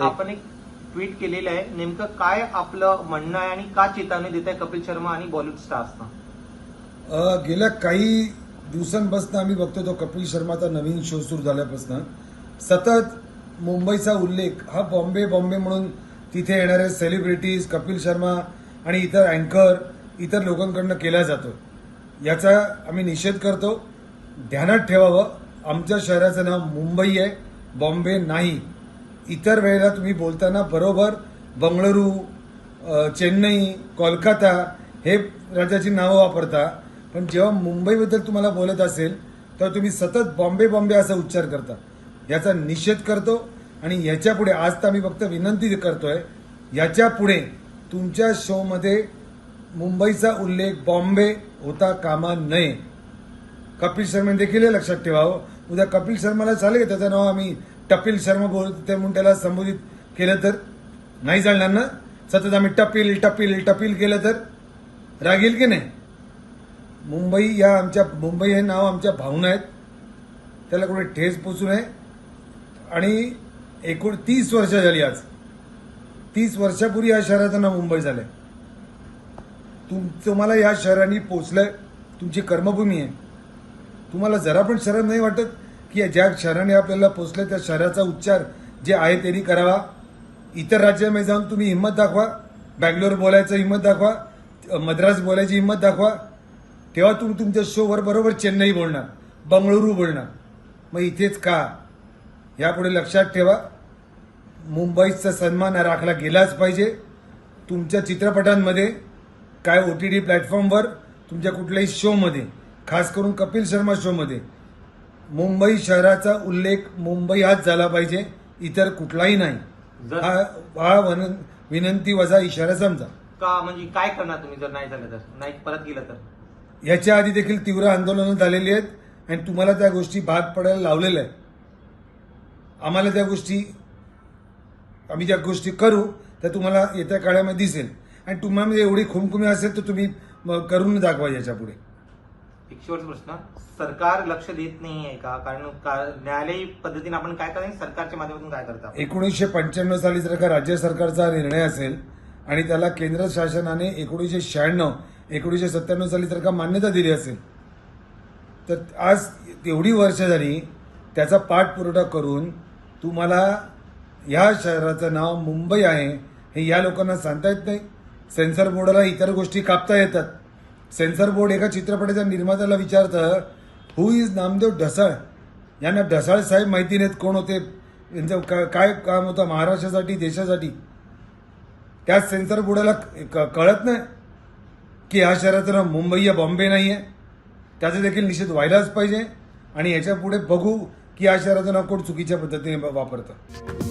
आपण एक ट्विट केलेलं आहे, नेमकं काय आपलं म्हणणं आहे आणि का चेतावणी देत आहे कपिल शर्मा आणि बॉलिवूड स्टार्सना? गेल्या काही दिवसांपासून आम्ही बघतो तो कपिल शर्माचा नवीन शो सुरू झाल्यापासून सतत मुंबईचा उल्लेख हा बॉम्बे बॉम्बे म्हणून तिथे येणारे सेलिब्रिटीज, कपिल शर्मा आणि इतर अँकर, इतर लोकांकडनं केला जातो. याचा आम्ही निषेध करतो. ध्यानात ठेवावं, आमच्या शहराचं नाव मुंबई आहे, बॉम्बे नाही. इतर वेळेला तुम्ही बोलताना बरोबर बंगळुरू, चेन्नई, कोलकाता हे राज्याची नावं वापरता, पण जेव्हा मुंबईबद्दल तुम्हाला बोलत असेल तर तुम्ही सतत बॉम्बे बॉम्बे असा उच्चार करता. याचा निषेध करतो आणि याच्या पुढे आज तर आम्ही फक्त विनंती करतोय, याच्या पुढे तुमच्या शोमध्ये मुंबईचा उल्लेख बॉम्बे होता कामा नये. कपिल शर्मा देखील हे लक्षात ठेवावं. उद्या कपिल शर्माला चालेल त्याचं नाव आम्ही टपिल शर्मा बोलतो म्हणून त्याला संबोधित केलं तर नाही चालणार ना. सतत आम्ही टपिल टपिल टपिल केलं तर रागील की नाही. मुंबई हे नाव आमच्या भावना आहेत, त्याला कुठे ठेस पोचू नये. आणि एकूण 30 वर्ष झाली. आज 30 वर्षापूर्वी या शहराचं नाव मुंबई झालंय. तुम्हाला या शहराने पोचलंय, तुमची कर्मभूमी आहे. तुम्हाला जरा पण शरम नाही वाटत की ज्या शहराने आपल्याला पोचलंय त्या शहराचा उच्चार जे आहे त्यांनी करावा. इतर राज्यामध्ये जाऊन तुम्ही हिंमत दाखवा, बँगलोर बोलायचं हिंमत दाखवा, मद्रास बोलायची हिंमत दाखवा, तेव्हा तुम्ही तुमच्या शोवर बरोबर चेन्नई बोलणार, बंगळुरू बोलणार. मग इथेच का? यापुढे लक्षात ठेवा, मुंबईचा सन्मान राखला गेलाच पाहिजे. तुमच्या चित्रपटांमध्ये काय OTT प्लॅटफॉर्मवर, तुमच्या कुठल्याही शोमध्ये, खास करून कपिल शर्मा शोमध्ये मुंबई शहराचा उल्लेख मुंबई हाच झाला पाहिजे, इतर कुठलाही नाही. हा विनंती वजा इशारा समजा. का म्हणजे काय करणार तुम्ही जर नाही झालं तर, नाही परत गेलं तर? याच्या आधी देखील तीव्र आंदोलनं झालेली आहेत आणि तुम्हाला त्या गोष्टी भाग पडायला लावलेल्या आहेत. आम्हाला आम्ही ज्या गोष्टी करू त्या तुम्हाला येत्या काळामध्ये दिसेल. आणि तुम्हाला एवढी खुमखुमी असेल तर तुम्ही करून दाखवा याच्या पुढे. एक शेवटचा प्रश्न, सरकार लक्ष देत नाही आहे का? कारण न्यायालयीन पद्धतीने आपण काय करायचं, सरकारच्या माध्यमातून काय करता? 1995 साली जर का राज्य सरकारचा निर्णय असेल आणि त्याला केंद्र शासनाने 1996, 1997 साली जर का मान्यता दिली असेल तर आज एवढी वर्ष झाली त्याचा पाठपुरावा करून तुम्हाला या शहराचं नाव मुंबई आहे हे या लोकांना सांगता येत नाही. सेन्सर बोर्डाला इतर गोष्टी कापता येतात. सेन्सर बोर्ड एका चित्रपटाच्या निर्मात्याला विचारतं, हु इज नामदेव ढसाळ. यांना ढसाळ साहेब माहिती नाहीत कोण होते, यांचं काय काम होतं महाराष्ट्रासाठी, देशासाठी. त्याच सेन्सर बोर्डाला कळत नाही की या शहराचं नाव मुंबई या बॉम्बे नाही आहे. त्याचा देखील निषेध व्हायलाच पाहिजे. आणि याच्या पुढे बघू की या शहराचं नाव कोण चुकीच्या पद्धतीने वापरतं.